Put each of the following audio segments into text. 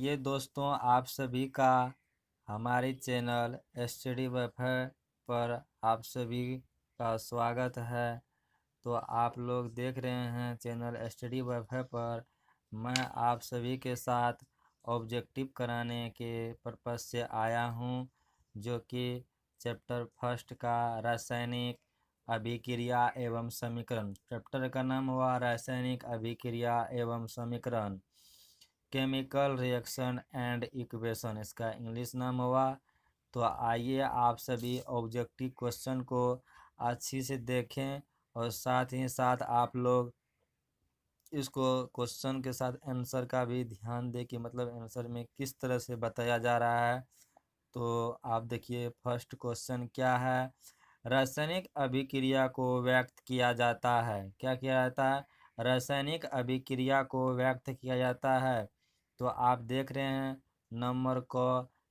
आइए दोस्तों, आप सभी का हमारे चैनल स्टडी वाईफाई पर आप सभी का स्वागत है। तो आप लोग देख रहे हैं चैनल स्टडी वाईफाई पर मैं आप सभी के साथ ऑब्जेक्टिव कराने के पर्पज़ से आया हूं, जो कि चैप्टर फर्स्ट का रासायनिक अभिक्रिया एवं समीकरण। चैप्टर का नाम हुआ रासायनिक अभिक्रिया एवं समीकरण, केमिकल रिएक्शन एंड इक्वेशन, इसका इंग्लिश नाम हुआ। तो आइए आप सभी ऑब्जेक्टिव क्वेश्चन को अच्छी से देखें और साथ ही साथ आप लोग इसको क्वेश्चन के साथ आंसर का भी ध्यान दें कि मतलब आंसर में किस तरह से बताया जा रहा है। तो आप देखिए फर्स्ट क्वेश्चन क्या है। रासायनिक अभिक्रिया को व्यक्त किया जाता है। क्या किया जाता है? रासायनिक अभिक्रिया को व्यक्त किया जाता है। तो आप देख रहे हैं नंबर को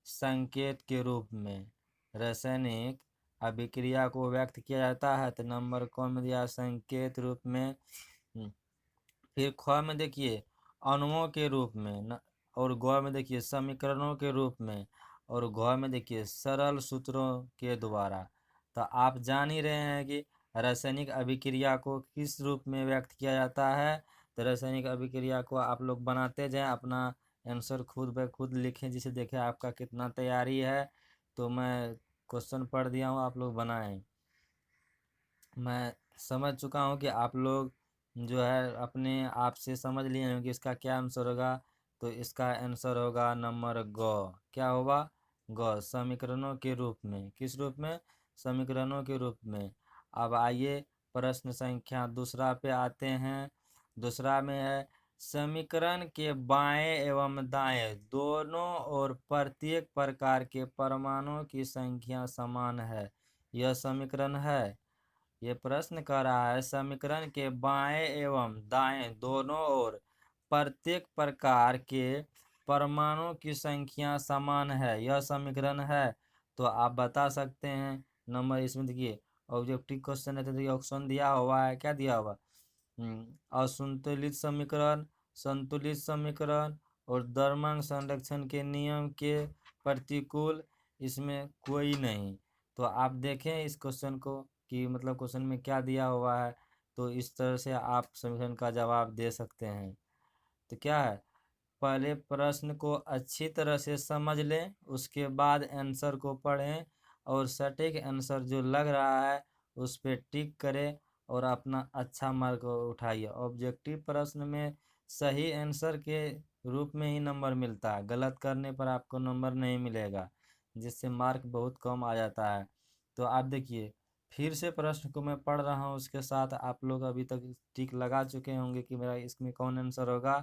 संकेत के रूप में रासायनिक अभिक्रिया को व्यक्त किया जाता है। तो नंबर को में दिया संकेत रूप में। फिर ख में देखिए अणुओं के रूप में और ग में देखिए समीकरणों के रूप में, और घ में देखिए सरल सूत्रों के द्वारा। तो आप जान ही रहे हैं कि रासायनिक अभिक्रिया को किस रूप में व्यक्त किया जाता है। तो रासायनिक अभिक्रिया को आप लोग बनाते जाएं, अपना आंसर खुद ब खुद लिखें, जिसे देखें आपका कितना तैयारी है। तो मैं क्वेश्चन पढ़ दिया हूँ, आप लोग बनाएं। मैं समझ चुका हूँ कि आप लोग जो है अपने आप से समझ लिए हैं कि इसका क्या आंसर होगा। तो इसका आंसर होगा नंबर ग। क्या होगा? ग, समीकरणों के रूप में। किस रूप में? समीकरणों के रूप में। अब आइए प्रश्न संख्या दूसरा पे आते हैं। दूसरा में है समीकरण के बाएं एवं दाएं दोनों और प्रत्येक प्रकार के परमाणुओं की संख्या समान है। यह समीकरण है। ये प्रश्न कर रहा है समीकरण के बाएं एवं दाएं दोनों ओर प्रत्येक प्रकार के परमाणु की संख्या समान है। यह समीकरण है। तो आप बता सकते हैं नंबर, इसमें देखिए ऑब्जेक्टिव क्वेश्चन है तो देखिए ऑप्शन दिया हुआ है। क्या दिया हुआ? असंतुलित समीकरण, संतुलित समीकरण और द्रव्यमान संरक्षण के नियम के प्रतिकूल, इसमें कोई नहीं। तो आप देखें इस क्वेश्चन को कि मतलब क्वेश्चन में क्या दिया हुआ है। तो इस तरह से आप समीकरण का जवाब दे सकते हैं। तो क्या है, पहले प्रश्न को अच्छी तरह से समझ लें, उसके बाद आंसर को पढ़ें और सटीक आंसर जो लग रहा है उस पर टिक करें और अपना अच्छा मार्क उठाइए। ऑब्जेक्टिव प्रश्न में सही आंसर के रूप में ही नंबर मिलता है, गलत करने पर आपको नंबर नहीं मिलेगा, जिससे मार्क बहुत कम आ जाता है। तो आप देखिए फिर से प्रश्न को मैं पढ़ रहा हूँ, उसके साथ आप लोग अभी तक टिक लगा चुके होंगे कि मेरा इसमें कौन आंसर होगा।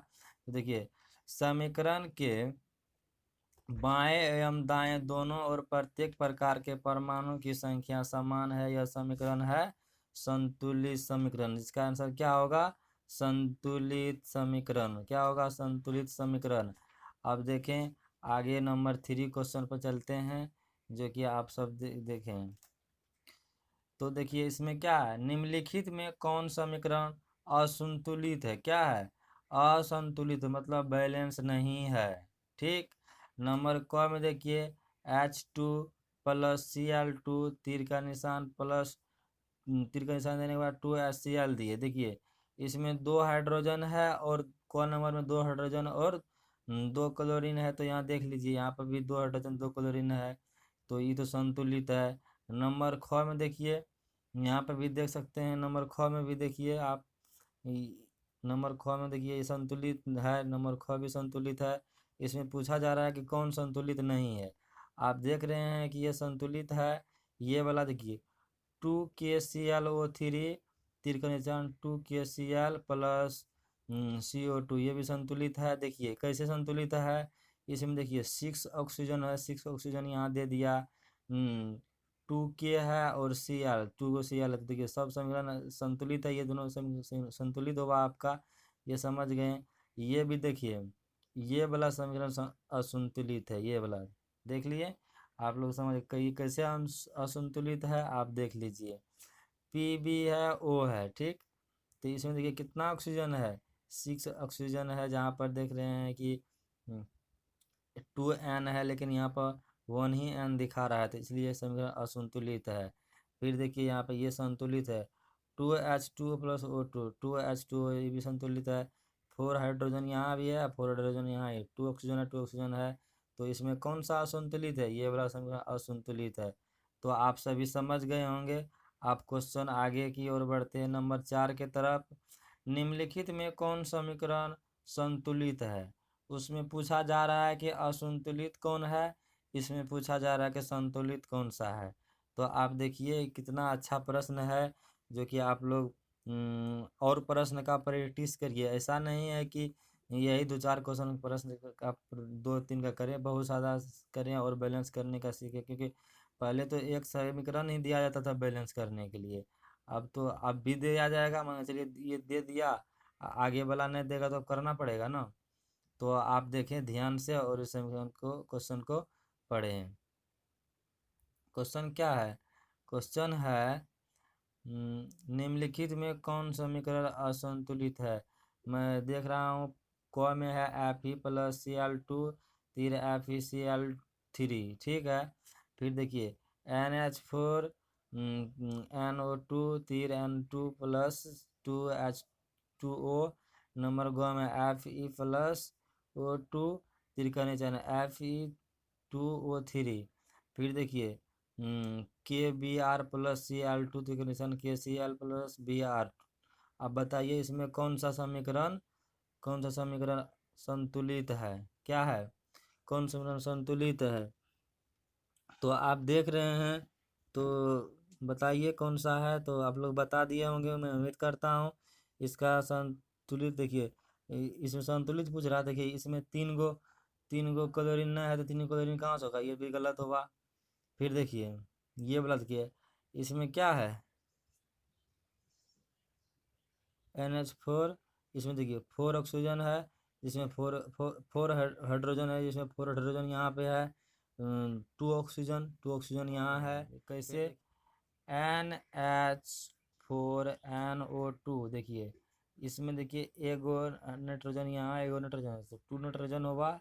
तो देखिए समीकरण के बाएं एवं दाएं दोनों और प्रत्येक प्रकार के परमाणु की संख्या समान है। यह समीकरण है संतुलित समीकरण। इसका आंसर क्या होगा? संतुलित समीकरण। क्या होगा? संतुलित समीकरण। अब देखें आगे नंबर 3 क्वेश्चन पर चलते हैं, जो कि आप सब देखें। तो देखिए इसमें क्या है, निम्नलिखित में कौन समीकरण असंतुलित है? क्या है? असंतुलित मतलब बैलेंस नहीं है। ठीक। नंबर क में देखिए H2 प्लस Cl2 तीर का निशान प्लस तीर का निशान देने के बाद 2HCl दिए। देखिए इसमें 2 हाइड्रोजन है और क नंबर में 2 हाइड्रोजन और 2 क्लोरीन है। तो यहाँ देख लीजिए यहाँ पर भी 2 हाइड्रोजन 2 क्लोरीन है, तो ये तो संतुलित है। नंबर ख में देखिए यहाँ पे भी देख सकते हैं, नंबर ख में भी देखिए आप, नंबर ख में देखिए ये संतुलित है, नंबर ख भी संतुलित है। इसमें पूछा जा रहा है कि कौन संतुलित नहीं है। आप देख रहे हैं कि ये संतुलित है। ये वाला देखिए 2KClO3 तीर का निशान 2KCl प्लस CO2, ये भी संतुलित है। देखिए कैसे संतुलित है, इसमें देखिए 6 ऑक्सीजन है, 6 ऑक्सीजन यहाँ दे दिया। 2K है और Cl 2 Cl है। तो देखिए सब समीकरण संतुलित है, ये दोनों संतुलित होगा आपका, ये समझ गए। ये भी देखिए ये वाला समीकरण असंतुलित है, ये वाला देख लिए आप लोग, समझ कई कैसे असंतुलित है आप देख लीजिए। Pb है O है। ठीक। तो इसमें देखिए कितना ऑक्सीजन है, 6 ऑक्सीजन है, जहाँ पर देख रहे हैं कि 2n है, लेकिन यहाँ पर 1 ही n दिखा रहा है, तो इसलिए समीकरण असंतुलित है। फिर देखिए यहाँ पे ये संतुलित है, 2H2 प्लस O2, 2H2 ये भी संतुलित है। 4 हाइड्रोजन यहाँ भी है, 4 हाइड्रोजन यहाँ है, 2 ऑक्सीजन है, 2 ऑक्सीजन है। तो इसमें कौन सा असंतुलित है? ये वाला समीकरण असंतुलित है। तो आप सभी समझ गए होंगे। आप क्वेश्चन आगे की ओर बढ़ते हैं नंबर 4 के तरफ। निम्नलिखित में कौन समीकरण संतुलित है? उसमें पूछा जा रहा है कि असंतुलित कौन है, इसमें पूछा जा रहा है कि संतुलित कौन सा है। तो आप देखिए कितना अच्छा प्रश्न है, जो कि आप लोग और प्रश्न का प्रैक्टिस करिए। ऐसा नहीं है कि यही 2-4 क्वेश्चन प्रश्न का 2-3 का करें, बहुत ज़्यादा करें और बैलेंस करने का सीखें, क्योंकि पहले तो एक समीकरण ही दिया जाता था बैलेंस करने के लिए। अब तो अब भी दिया जाएगा, मान चलिए ये दे दिया, आगे वाला नहीं देगा तो करना पड़ेगा ना। तो आप देखें ध्यान से और इस समीकरण को, क्वेश्चन को पढ़ें। क्वेश्चन क्या है? क्वेश्चन है निम्नलिखित में कौन समीकरण असंतुलित है? मैं देख रहा हूँ क में है Fe+Cl2 तीर FeCl3, ठीक है। फिर देखिए NH4 NO2 तीर N2 प्लस 2H2O। नंबर ग में Fe+O2 तीर का नीचे Fe2O3। फिर देखिए KBr+Cl2 तो निशान KCl+Br। अब बताइए इसमें कौन सा समीकरण संतुलित है? क्या है? कौन सा समीकरण संतुलित है? तो आप देख रहे हैं, तो बताइए कौन सा है। तो आप लोग बता दिए होंगे, मैं उम्मीद करता हूँ। इसका संतुलित देखिए, इसमें संतुलित पूछ रहा है। देखिए इसमें तीन गो क्लोरीन नहीं है, तो 3 क्लोरीन कहाँ से होगा? ये भी गलत होगा। फिर देखिए ये वाला देखिए, इसमें क्या है? NH4। इसमें देखिए 4 ऑक्सीजन है, जिसमें फोर हाइड्रोजन है, जिसमें 4 हाइड्रोजन यहाँ पे है। 2 ऑक्सीजन यहाँ है। कैसे? NH4NO2। देखिए इसमें देखिए एगो नाइट्रोजन यहाँ, एगो नाइट्रोजन है, तो 2 नाइट्रोजन होगा।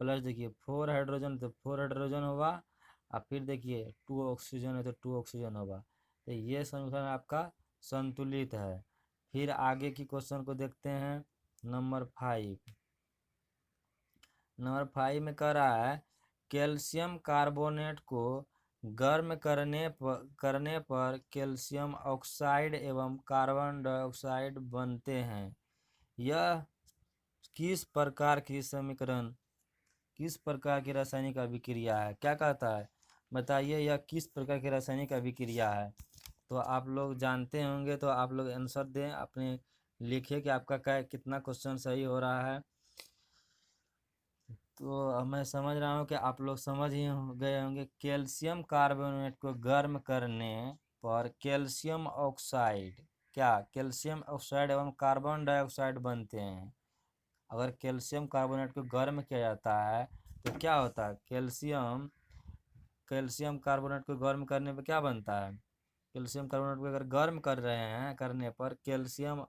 प्लस देखिए 4 हाइड्रोजन, तो 4 हाइड्रोजन होगा। और फिर देखिए 2 ऑक्सीजन है, तो 2 ऑक्सीजन होगा। तो ये समीकरण आपका संतुलित है। फिर आगे की क्वेश्चन को देखते हैं। नंबर 5 में कह रहा है कैल्शियम कार्बोनेट को गर्म करने पर कैल्शियम ऑक्साइड एवं कार्बन डाइऑक्साइड बनते हैं। यह किस प्रकार की समीकरण, किस प्रकार की रासायनिक अभिक्रिया है? क्या कहता है? बताइए यह किस प्रकार की रासायनिक अभिक्रिया है? तो आप लोग जानते होंगे, तो आप लोग आंसर दें, अपने लिखिए कि आपका क्या कितना क्वेश्चन सही हो रहा है। तो मैं समझ रहा हूँ कि आप लोग समझ ही गए होंगे। कैल्शियम कार्बोनेट को गर्म करने पर कैल्शियम ऑक्साइड, क्या कैल्शियम ऑक्साइड एवं कार्बन डाइऑक्साइड बनते हैं। अगर कैल्शियम कार्बोनेट को गर्म किया जाता है तो क्या होता है? कैल्शियम कार्बोनेट को गर्म करने पर क्या बनता है? कैल्शियम कार्बोनेट को अगर गर्म कर रहे हैं, करने पर कैल्शियम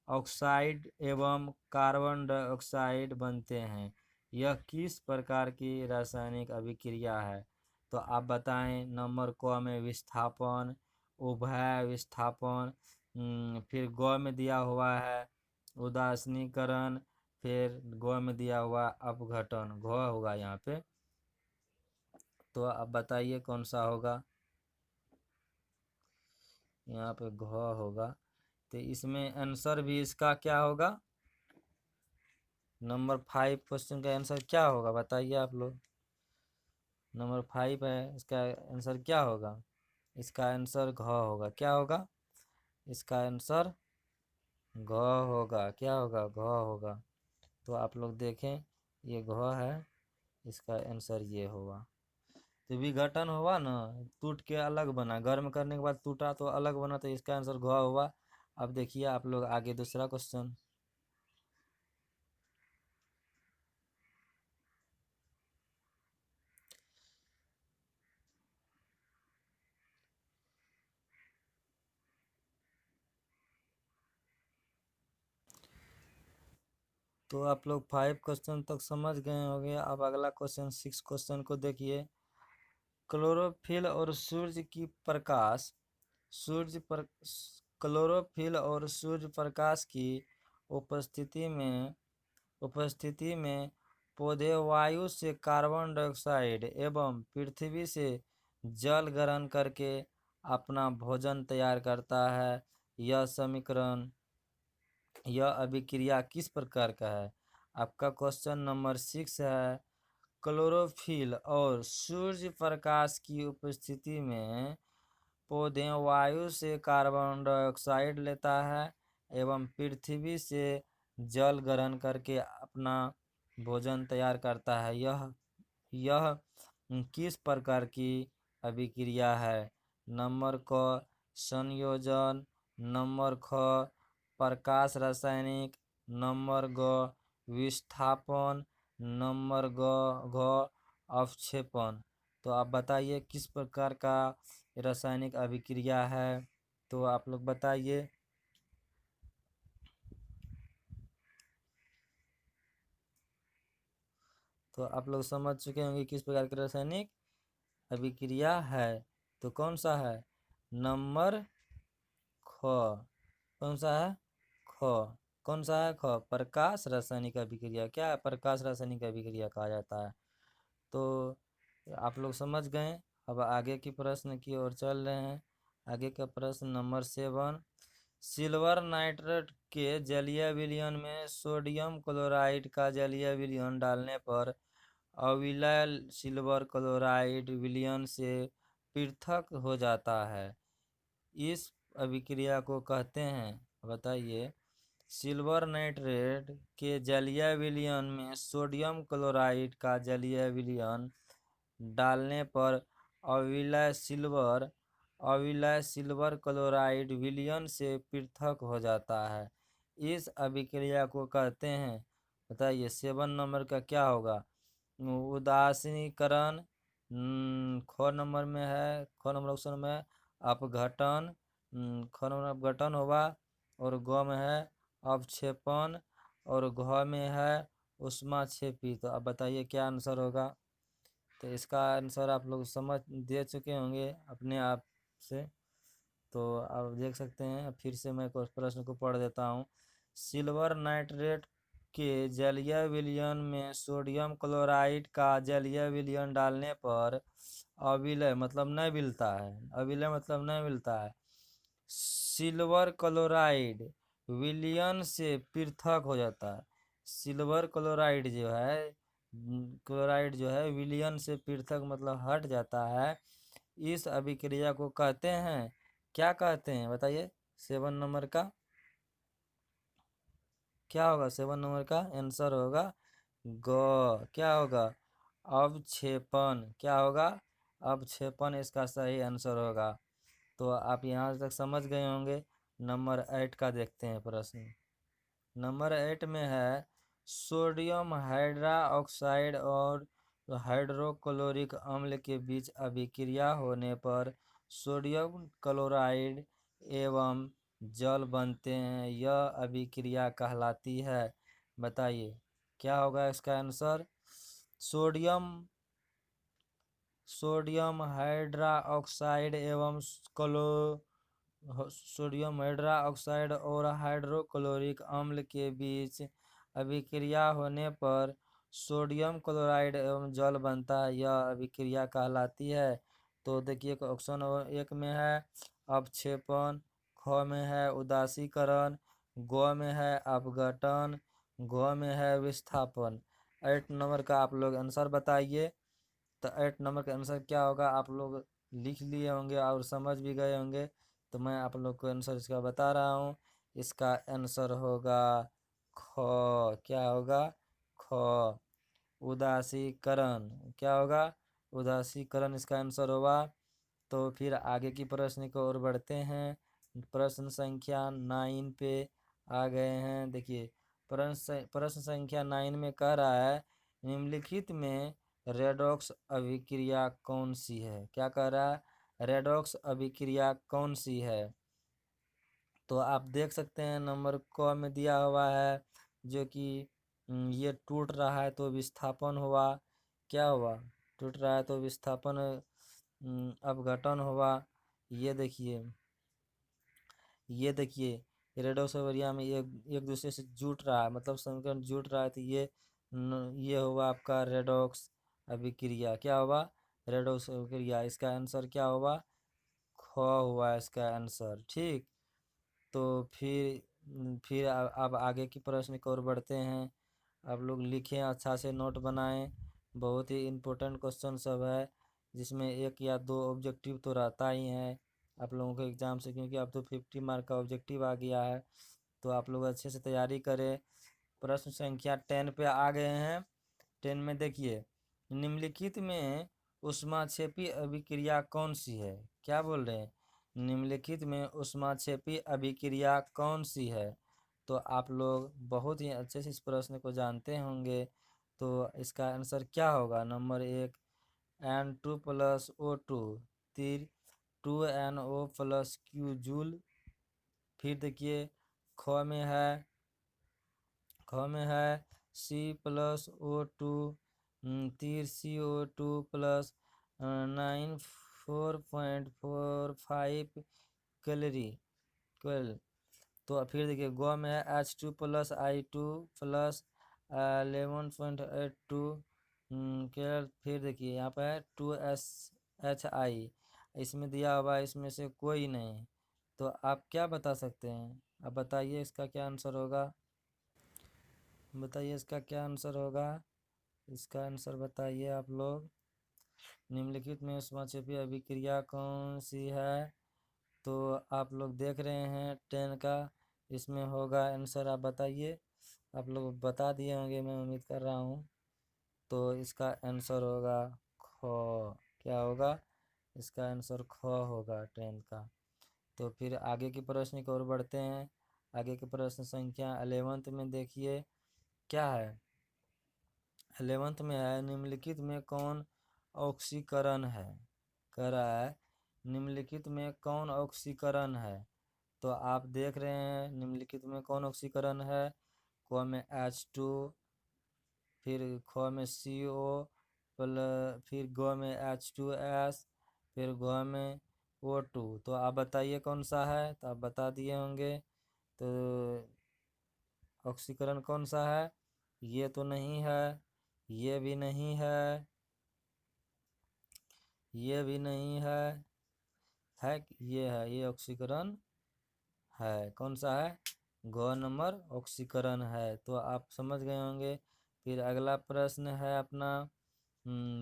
ऑक्साइड एवं कार्बन डाइऑक्साइड बनते हैं। यह किस प्रकार की रासायनिक अभिक्रिया है? तो आप बताएं। नंबर क में विस्थापन, उभय विस्थापन, फिर ग में दिया हुआ है उदासीनीकरण, फिर ग में दिया हुआ अपघटन, घ होगा यहाँ पे। तो आप बताइए कौन सा होगा? यहाँ पे घ होगा। तो इसमें आंसर भी इसका क्या होगा? नंबर 5 क्वेश्चन का आंसर क्या होगा? बताइए आप लोग। नंबर 5 है, इसका आंसर क्या होगा? इसका आंसर घ होगा। क्या होगा? इसका आंसर घ होगा। क्या होगा? घ होगा। तो आप लोग देखें, ये घ है, इसका आंसर ये होगा। तो विघटन हुआ ना, टूट के अलग बना, गर्म करने के बाद टूटा तो अलग बना, तो इसका आंसर घ हुआ। अब देखिए आप लोग आगे दूसरा क्वेश्चन। तो आप लोग 5 क्वेश्चन तक समझ गए होंगे। अब अगला क्वेश्चन 6 क्वेश्चन को देखिए। क्लोरोफिल और सूर्य की प्रकाश सूर्य पर क्लोरोफिल और सूर्य प्रकाश की उपस्थिति में पौधे वायु से कार्बन डाइऑक्साइड एवं पृथ्वी से जल ग्रहण करके अपना भोजन तैयार करता है। यह अभिक्रिया किस प्रकार का है? आपका क्वेश्चन नंबर 6 है। क्लोरोफिल और सूर्य प्रकाश की उपस्थिति में पौधे वायु से कार्बन डाइऑक्साइड लेता है एवं पृथ्वी से जल ग्रहण करके अपना भोजन तैयार करता है। यह किस प्रकार की अभिक्रिया है? नंबर क संयोजन, नंबर ख प्रकाश रासायनिक, नंबर ग विस्थापन, नंबर घ अवक्षेपण। तो आप बताइए किस प्रकार का रासायनिक अभिक्रिया है? तो आप लोग बताइए। तो आप लोग समझ चुके होंगे किस प्रकार की रासायनिक अभिक्रिया है। तो कौन सा है? नंबर ख। कौन सा है? ख। कौन सा है? ख। प्रकाश रासायनिक अभिक्रिया। क्या है? प्रकाश रासायनिक अभिक्रिया कहा जाता है। तो आप लोग समझ गए। अब आगे की प्रश्न की ओर चल रहे हैं। आगे का प्रश्न नंबर 7। सिल्वर नाइट्रेट के जलीय विलयन में सोडियम क्लोराइड का जलीय विलयन डालने पर अविलय सिल्वर क्लोराइड विलयन से पृथक हो जाता है। इस अभिक्रिया को कहते हैं, बताइए। सिल्वर नाइट्रेट के जलीय विलयन में सोडियम क्लोराइड का जलीय विलयन डालने पर अविलय सिल्वर क्लोराइड विलयन से पृथक हो जाता है। इस अभिक्रिया को कहते हैं, बताइए। 7 नंबर का क्या होगा? उदासीनीकरण। ख नंबर में है, ख नंबर ऑप्शन में अपघटन। ख नंबर अपघटन होगा। और ग में है अवक्षेपण और घ में है ऊष्माक्षेपी। तो अब बताइए क्या आंसर होगा? तो इसका आंसर आप लोग समझ दे चुके होंगे अपने आप से। तो आप देख सकते हैं। फिर से मैं कुछ प्रश्न को पढ़ देता हूँ। सिल्वर नाइट्रेट के जलीय विलयन में सोडियम क्लोराइड का जलीय विलयन डालने पर अविलय मतलब नहीं मिलता है। अविलय मतलब नहीं मिलता है। सिल्वर क्लोराइड विलयन से पृथक हो जाता है। सिल्वर क्लोराइड जो है विलयन से पृथक मतलब हट जाता है। इस अभिक्रिया को कहते हैं, क्या कहते हैं? बताइए। 7 नंबर का क्या होगा? 7 नंबर का आंसर होगा ग। क्या होगा? अवक्षेपण। क्या होगा? अवक्षेपण इसका सही आंसर होगा। तो आप यहाँ तक समझ गए होंगे। नंबर 8 का देखते हैं प्रश्न। नंबर 8 में है सोडियम हाइड्रोक्साइड और हाइड्रोक्लोरिक अम्ल के बीच अभिक्रिया होने पर सोडियम क्लोराइड एवं जल बनते हैं। यह अभिक्रिया कहलाती है। बताइए क्या होगा इसका आंसर? सोडियम सोडियम हाइड्रोक्साइड एवं सोडियम हाइड्रोक्साइड और हाइड्रोक्लोरिक अम्ल के बीच अभिक्रिया होने पर सोडियम क्लोराइड एवं जल बनता है। यह अभिक्रिया कहलाती है। तो देखिए ऑप्शन 1 में है अवक्षेपण, ख में है उदासीकरण, ग में है अपघटन, घ में है विस्थापन। 8 नंबर का आप लोग आंसर बताइए। तो 8 नंबर का आंसर क्या होगा? आप लोग लिख लिए होंगे और समझ भी गए होंगे। तो मैं आप लोग को आंसर इसका बता रहा हूँ। इसका आंसर होगा ख। क्या होगा? ख। उदासीकरण। क्या होगा? उदासीकरण इसका आंसर होगा। तो फिर आगे की प्रश्न की ओर बढ़ते हैं। प्रश्न संख्या 9 पे आ गए हैं। देखिए प्रश्न संख्या 9 में कह रहा है निम्नलिखित में रेडॉक्स अभिक्रिया कौन सी है? क्या कह रहा है? रेडॉक्स अभिक्रिया कौन सी है? तो आप देख सकते हैं नंबर क में दिया हुआ है जो कि ये टूट रहा है तो विस्थापन हुआ। क्या हुआ? टूट रहा है तो विस्थापन, अपघटन हुआ। ये देखिए, ये देखिए, रेडोक्स अवरिया में एक दूसरे से जुट रहा है, मतलब समीकरण जुट रहा है, तो ये हुआ आपका रेडोक्स अभिक्रिया। क्या हुआ? रेडोक्स अभिक्रिया। इसका आंसर क्या हुआ? ख हुआ इसका आंसर। ठीक, तो फिर अब आगे की प्रश्न की ओर बढ़ते हैं। आप लोग लिखें, अच्छा से नोट बनाएं। बहुत ही इम्पोर्टेंट क्वेश्चन सब है, जिसमें एक या दो ऑब्जेक्टिव तो रहता ही है आप लोगों के एग्ज़ाम से, क्योंकि अब तो 50 मार्क का ऑब्जेक्टिव आ गया है। तो आप लोग अच्छे से तैयारी करें। प्रश्न संख्या 10 पे आ गए हैं। 10 में देखिए, निम्नलिखित में ऊष्माक्षेपी अभिक्रिया कौन सी है? क्या बोल रहे हैं? निम्नलिखित में ऊष्माक्षेपी अभिक्रिया कौन सी है? तो आप लोग बहुत ही अच्छे से इस प्रश्न को जानते होंगे। तो इसका आंसर क्या होगा? नंबर 1, N2+O2, फिर 2NO+Q जूल। फिर देखिए, ख में है C+O2, तीर CO2+ 94.45 कैलोरी। तो फिर देखिए, ग में है H2+I2+ 11.82 कैलोरी। फिर देखिए, यहाँ पर है 2SHI। इसमें दिया हुआ, इसमें से कोई नहीं। तो आप क्या बता सकते हैं? आप बताइए इसका क्या आंसर होगा। बताइए इसका क्या आंसर होगा। इसका आंसर बताइए आप लोग। निम्नलिखित में ऊष्माक्षेपी अभिक्रिया कौन सी है? तो आप लोग देख रहे हैं 10 का, इसमें होगा आंसर। आप बताइए। आप लोग बता दिए होंगे, मैं उम्मीद कर रहा हूँ। तो इसका आंसर होगा ख। क्या होगा? इसका आंसर ख होगा 10 का। तो फिर आगे की प्रश्न की ओर बढ़ते हैं। आगे के प्रश्न संख्या 11 में देखिए क्या है। 11 में है, निम्नलिखित में कौन ऑक्सीकरण है? कह रहा है निम्नलिखित में कौन ऑक्सीकरण है? तो आप देख रहे हैं निम्नलिखित में कौन ऑक्सीकरण है। क में H2, फिर ख में CO प्लस, फिर ग में H2S, फिर घ में O2। तो आप बताइए कौन सा है। तो आप बता दिए होंगे। तो ऑक्सीकरण कौन सा है? ये तो नहीं है, ये भी नहीं है, ये भी नहीं है, ये है, ये ऑक्सीकरण है। कौन सा है? घ नंबर ऑक्सीकरण है। तो आप समझ गए होंगे। फिर अगला प्रश्न है अपना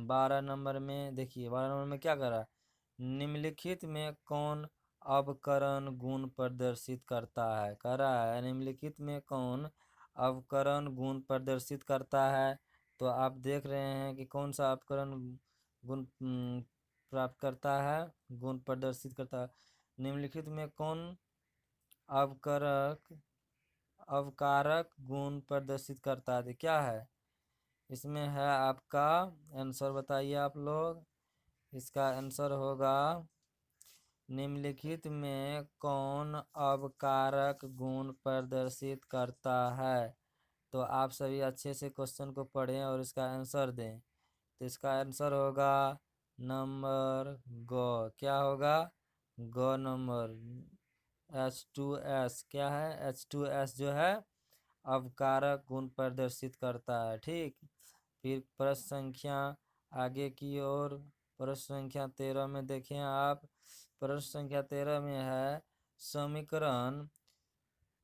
12 नंबर में। देखिए 12 नंबर में क्या कर रहा है। निम्नलिखित में कौन अवकरण गुण प्रदर्शित करता है? कह रहा है निम्नलिखित में कौन अवकरण गुण प्रदर्शित करता है? तो आप देख रहे हैं कि कौन सा अवकरण गुण प्राप्त करता है, गुण प्रदर्शित करता है। निम्नलिखित में कौन अवकारक अवकारक गुण प्रदर्शित करता है? तो क्या है? इसमें है आपका आंसर, बताइए आप लोग। इसका आंसर होगा, निम्नलिखित में कौन अवकारक गुण प्रदर्शित करता है? तो आप सभी अच्छे से क्वेश्चन को पढ़ें और इसका आंसर दें। तो इसका आंसर होगा नंबर ग। क्या होगा? ग नंबर H2S। क्या है? H2S जो है अवकारक गुण प्रदर्शित करता है। ठीक, फिर प्रश्न संख्या आगे की ओर, प्रश्न संख्या 13 में देखें आप। प्रश्न संख्या 13 में है, समीकरण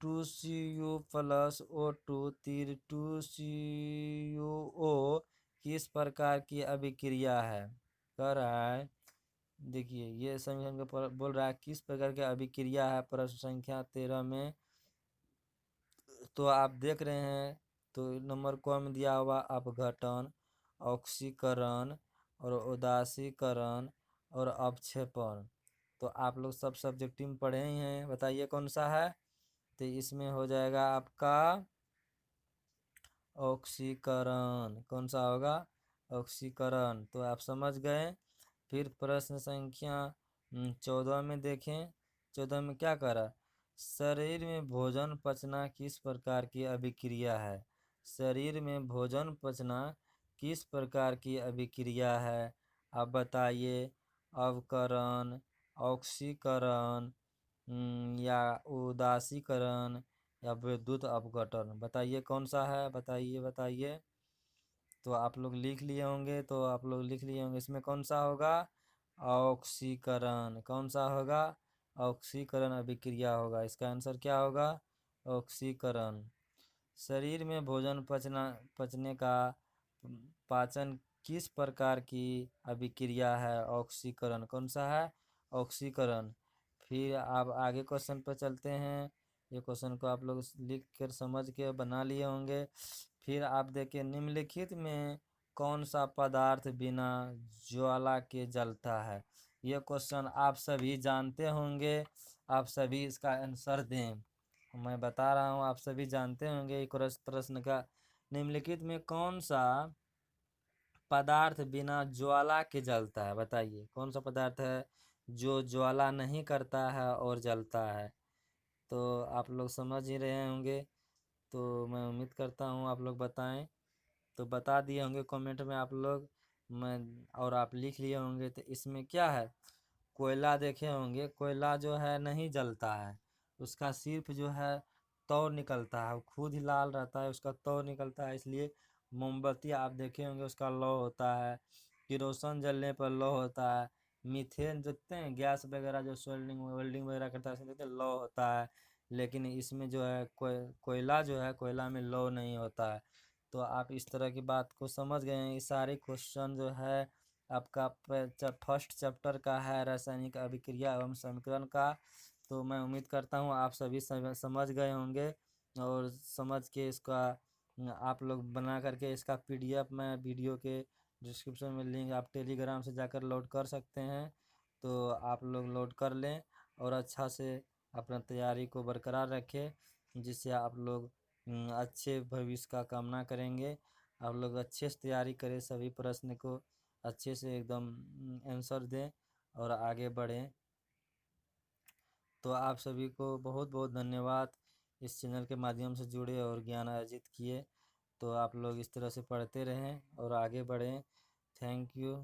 2Cu+O2 तीर 2CuO किस प्रकार की अभिक्रिया है? कह रहा है, देखिए ये समीकरण को बोल रहा है किस प्रकार की अभिक्रिया है प्रश्न संख्या 13 में। तो आप देख रहे हैं, तो नंबर क में दिया हुआ अपघटन, ऑक्सीकरण और उदासीकरण और अपक्षेपण। तो आप लोग सब सब्जेक्टिव में पढ़े ही हैं, बताइए कौन सा है। तो इसमें हो जाएगा आपका ऑक्सीकरण। कौन सा होगा? ऑक्सीकरण। तो आप समझ गए। फिर प्रश्न संख्या 14 में देखें। 14 में क्या करा, शरीर में भोजन पचना किस प्रकार की अभिक्रिया है? शरीर में भोजन पचना किस प्रकार की अभिक्रिया है? आप बताइए। अवकरण, ऑक्सीकरण, या उदासीकरण, या विद्युत अपघटन। बताइए कौन सा है, बताइए बताइए। तो आप लोग लिख लिए होंगे, इसमें कौन सा होगा? ऑक्सीकरण। कौन सा होगा? ऑक्सीकरण अभिक्रिया होगा। इसका आंसर क्या होगा? ऑक्सीकरण। शरीर में भोजन पचने का पाचन किस प्रकार की अभिक्रिया है? ऑक्सीकरण। कौन सा है? ऑक्सीकरण। फिर आप आगे क्वेश्चन पर चलते हैं। ये क्वेश्चन को आप लोग लिख कर समझ के बना लिए होंगे। फिर आप देखिए, निम्नलिखित में कौन सा पदार्थ बिना ज्वाला के जलता है? ये क्वेश्चन आप सभी जानते होंगे। आप सभी इसका आंसर दें। मैं बता रहा हूँ, आप सभी जानते होंगे एक प्रश्न का। निम्नलिखित में कौन सा पदार्थ बिना ज्वाला के जलता है? बताइए कौन सा पदार्थ है जो ज्वाला नहीं करता है और जलता है? तो आप लोग समझ ही रहे होंगे। तो मैं उम्मीद करता हूँ आप लोग बताएं। तो बता दिए होंगे कमेंट में आप लोग। मैं और आप लिख लिए होंगे। तो इसमें क्या है? कोयला देखे होंगे। कोयला जो है नहीं जलता है, उसका सिर्फ जो है तौ निकलता है। वो खुद ही लाल रहता है, उसका तौ निकलता है। इसलिए मोमबत्ती आप देखे होंगे, उसका लौ होता है। किरोसन जलने पर लौ होता है। मीथेन देखते हैं, गैस वगैरह जो सोल्डिंग वेल्डिंग वगैरह करता है, इसमें देखते हैं लौ होता है। लेकिन इसमें जो है कोयला जो है, कोयला में लौ नहीं होता है। तो आप इस तरह की बात को समझ गए हैं। ये सारे क्वेश्चन जो है आपका फर्स्ट चैप्टर का है, रासायनिक अभिक्रिया एवं समीकरण का। तो मैं उम्मीद करता हूँ आप सभी समझ गए होंगे। और समझ के इसका आप लोग बना करके इसका पीडीएफ मैं वीडियो के डिस्क्रिप्शन में लिंक आप टेलीग्राम से जाकर लोड कर सकते हैं। तो आप लोग लोड कर लें और अच्छा से अपना तैयारी को बरकरार रखें, जिससे आप लोग अच्छे भविष्य का कामना करेंगे। आप लोग अच्छे से तैयारी करें, सभी प्रश्न को अच्छे से एकदम आंसर दें और आगे बढ़ें। तो आप सभी को बहुत बहुत धन्यवाद। इस चैनल के माध्यम से जुड़े और ज्ञान अर्जित किए। तो आप लोग इस तरह से पढ़ते रहें और आगे बढ़ें। Thank you.